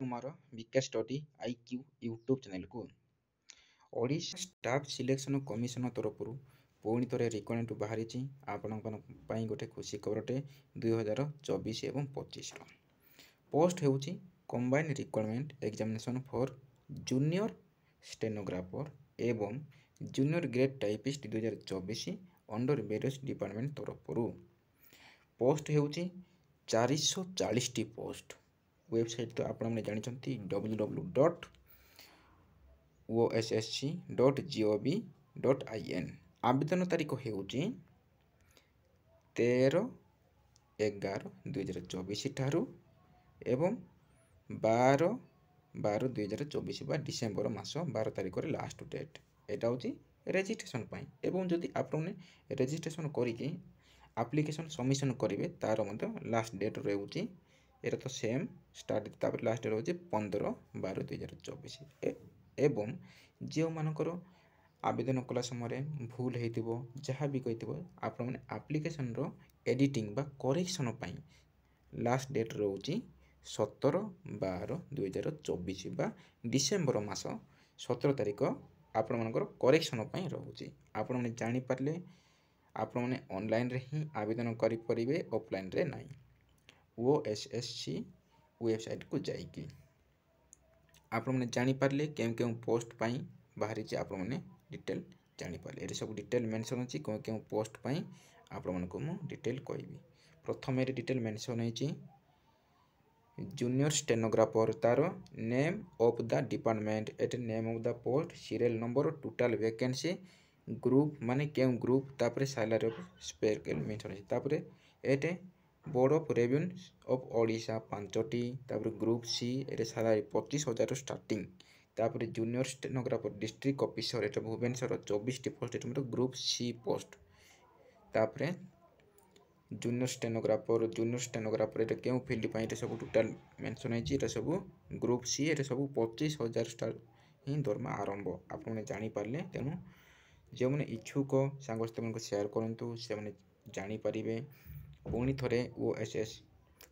ମୋର ବିକାଶ study IQ YouTube ଚ୍ୟାନେଲକୁ Odisha staff selection commission ତରଫରୁ ପୁଣି ଥରେ ରିକ୍ରୁଟମେଣ୍ଟ ବାହାରିଛି। ଆପଣଙ୍କ ପାଇଁ ଗୋଟେ ଖୁସି ଖବରଟେ 2024 ଏବଂ 25ର ପୋଷ୍ଟ ହେଉଛି combine recruitment examination for junior stenographer ଏବଂ junior grade typist 2024 under various department ତରଫରୁ ପୋଷ୍ଟ ହେଉଛି 440ଟି ପୋଷ୍ଟ। वेबसाइट तो आपने जानते www.ossc.gov.in आवेदन तारीख हो 13/11/2024 ठारू एवं 12/12/2024 बा डिसेम्बर मास 12 तारीख लास्ट डेट एटा हूँ रेजिस्ट्रेशन एवं जदि आपने रेजिस्ट्रेशन करके एप्लिकेशन सबमिशन करेंगे तार लास्ट डेट रोचे एटा तो सेम स्टार्ट तापर लास्ट डेट होची 15/12/2024 एवं जो मानकर आवेदन कला समय भूल होइतिबो जहाँ भी कहितिबो आपण माने एप्लिकेशन रो एडिटिंग बा करेक्शन पई लास्ट डेट रोची 17/12/2024 बा डिसेम्बर मास 17 तारीख आपण मानकर करेक्शन पई रोची। आपण माने जानि पारले आपण माने ऑनलाइन रे ही आवेदन करि परिबे ऑफलाइन रे नाही। ओएसएससी वेबसाइट को जाइए आपने जानीपारे क्यों पोस्ट पाई बाहरी आपने डिटेल जानीपारे ये सब डिटेल मेंशन अच्छी क्यों क्यों पोस्ट पाई आपण को मु डिटेल कहबी। प्रथम डिटेल मेंशन है जूनियर स्टेनोग्राफर तार name of the department at name of the post serial number total vacancy group माने क्यों ग्रुप तापर सैलरी ऑफ स्पेशल मेंशन है तापर एटे board of revenue of Odisha 5टी तापर ग्रुप सी ये सैलरी 25,000 स्टार्टिंग तापर जूनियर स्टेनोग्राफर डिस्ट्रिक्ट ऑफिसर ये भुवनेश्वर 24टी पोस्ट ये ग्रुप सी पोस्ट तापर जूनियर स्टेनोग्राफर ये क्यों फील्ड पर सब टोटाल मेंशन है सब ग्रुप सी ये सब 25,000 स्टार ही दरमा आरंभ आपने जानीपारे तेणु जो मैंने इच्छुक सांगस्थ सेयार करूँ से जानीपारे पुणी थे ओएसएस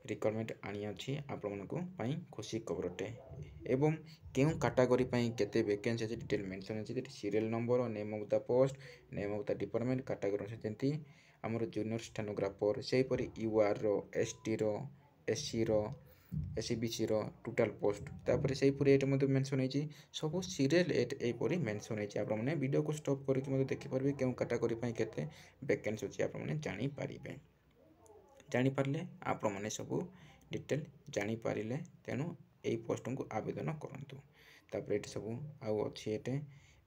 रिक्वायरमेंट आनी अच्छी आपण खुशी खबरटे एवं क्यों कैटेगरी केते वैकेंसी अच्छे डिटेल मेंशन अच्छे serial number name of the post name of the department category जमी आमर जूनियर स्टेनोग्राफर सेहीपरि UR ST SC SEBC total post तापर सेहीपरि ये मेंशन है सब सीरियल एपरी मेंशन है आपने वीडियो को स्टॉप करके देखिपारे क्यों कैटेगरी केते वैकेंसी अच्छी आपने जानीपारे जानीपारे आपण मैंने सब डिटेल जानीपारे तेणु यही पोस्ट को आवेदन करूँ तापर ये सब आउ अच्छी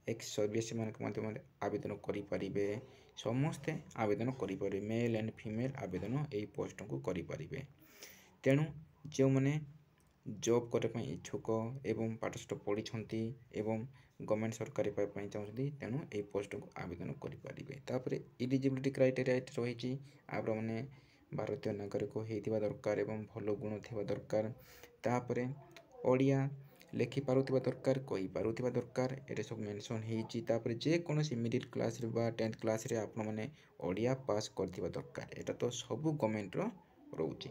एक्स सर्विस माध्यम आवेदन करें समस्ते आवेदन करें मेल एंड फीमेल आवेदन यही पोस्ट को करें तेणु जो मैंने जॉब करने इच्छुक एवं पाठशाठ पढ़ी एवं गवर्नमेंट सरकारी चाहते तेणु यही पोस्ट को आवेदन करें इलिजिबिलिटी क्राइटेरिया रही आपने भारतीय नागरिक होता दरकार एवं भल गुण थी दरकार तापर ओडिया लेखि पारुथिबा दरकार कहि पारुथिबा दरकार ये सब मेंशन होती जेकोसी मिडिल क्लास बा 10th क्लास रे आपण माने ओडिया पास करथिबा दरकार एटा तो सब गवर्नमेंट रो रोची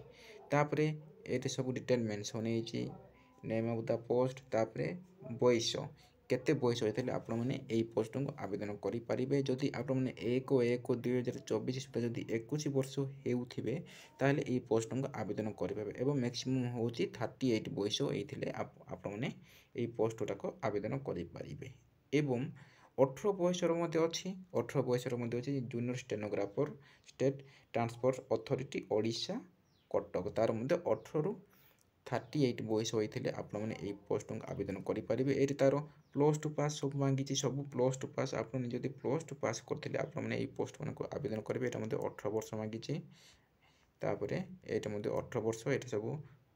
तापर ये सब डिटेल मेंशन होती नेम ऑफ द पोस्ट तापर बयस केते बयस होते आप पोस्ट को आवेदन करें जदि आपने 1/1/2024 सुधा जदि 21 वर्ष होते ताहले ये पोस्ट को आवेदन करेंगे एवं मैक्सिमम हूँ 38 बयस होते आपने ये पोस्ट गुड़ाक आवेदन करें एवं 18 बयसर अच्छी 18 बयसर अच्छी junior stenographer state transport authority Odisha Cuttack तार 18 रु 38 बयस होते आपने ये पोस्ट को आवेदन करेंगे ये तार +2 पास सब मांगी सब +2 पास आपने जब +2 पास करते आपने ये पोस्ट मान को आवेदन करेंगे ये 18 वर्ष मांगी तापर ये 18 वर्ष ये सब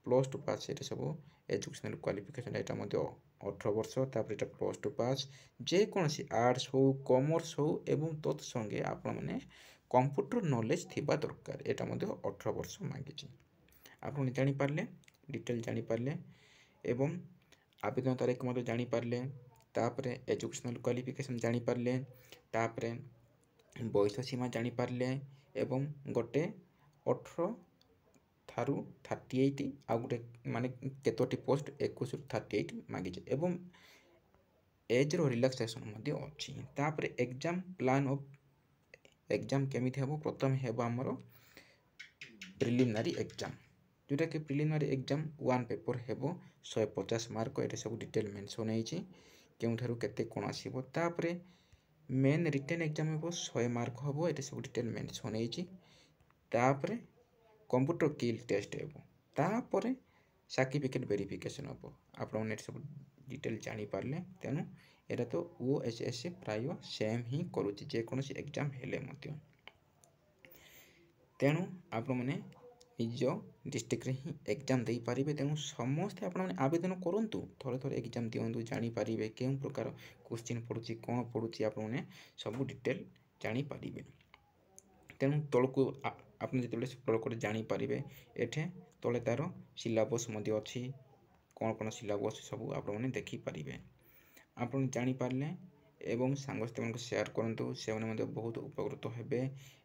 +2 पास ये सब एजुकेशनल क्वालिफिकेशन यहाँ 18 वर्ष तापर ये +2 पास जेकोसी आर्ट्स हो कॉमर्स हो एवं तत्संगे आपने कंप्यूटर नॉलेज थिबा दरकार यहाँ 18 वर्ष मांगी आपने जानीपारे डिटेल जानीपारे एवं आवेदन तारीख मत जानीपारे तापर एजुकेशनल क्वालिफिकेशन जानीपारे तापर बयस सीमा जानीपारे एवं गोटे 18 ଠାରୁ 38 ଆଉ गोटे माने केतोटी पोस्ट 21 ରୁ 38 मागिचे एवं एज रो रिलैक्सेशन मध्ये अछि। तापर एग्जाम प्लान ऑफ एग्जाम केमिति हबो प्रथम हेबो हमरो प्रिलिमिनरी एग्जाम जोटा कि प्रिलिमिनरी एग्जाम 1 पेपर हेबो 150 मार्क एटे सब डिटेल मेंशन हेछि केउठारु केते कोन आसीबो। तापर मेन रिटन एग्जाम हेबो 100 मार्क हबो एटे सब डिटेल मेंशन हेछि। तापर कंप्यूटर स्किल टेस्ट हेबो। तापर सर्टिफिकेट वेरिफिकेशन हबो। आपण ने सब डिटेल जानि पारले तेनु एटा तो ओएसएससी प्राय सेम ही करूछि जे कोनोसी एग्जाम हेले मध्य। तेणु आपण माने निज डिस्ट्रिक्ट रे ही एग्जाम दे पारिबे। तेणु समस्त आपण माने आवेदन करंतु थोड़े थोड़े एग्जाम दियंतु जानि पारिबे केउ प्रकार क्वेश्चन पडुछि कोन पडुछि आपण माने सब डिटेल जानि पारिबे। तेणु तळको आपण जेतेबेले स्क्रॉल कर जानि पारिबे एठे तळे तार सिलेबस मध्ये अछि कोन कोन सिलेबस सब आपण माने देखि पारिबे। आपण जानि पारले एवं सांगस्ते मन को शेयर करंतु से माने मध्ये बहुत उपकृत हेबे।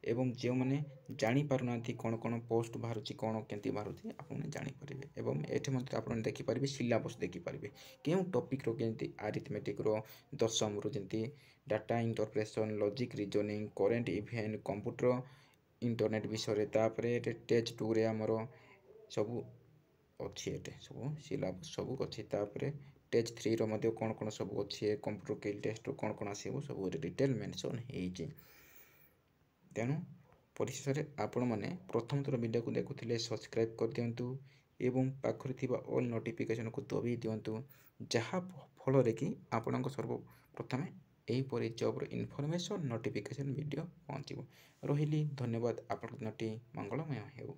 एवं जे माने जानि पारुनाथि कोन कोन पोस्ट बाहरुछि कोन केंति बाहरुछि आपण माने जानि पारिबे। एवं एठे मध्ये आपण देखि पारिबे सिलेबस देखि पारिबे केउ टॉपिक रो केंति अरिथमेटिक रो दशम रो जेंति data interpretation logic reasoning current event computer internet विषय तापरे टेस्ट 2 रे हमरो सब अच्छी एटे सब सिलेबस सब अच्छी। तापरे टेस्ट 3 रो मध्ये कोन कोन सब अच्छी कंप्यूटर स्किल टेस्ट रो कोन कोन आसीबो सब डिटेल मेंशन हेछि। तेणु परिशेष रे आपण माने प्रथम थर वीडियो को देखुथिले सब्सक्राइब कर दियंतु एवं पाखरे थिबा ऑल नोटिफिकेशन को दबी दियंतु जहा फल रे कि आपनक सर्व प्रथमे एही परि जॉब रो इन्फॉर्मेशन नोटिफिकेशन वीडियो पहुंचीबो। रहिली धन्यवाद। आपण दिनटी मंगलमय हेउ।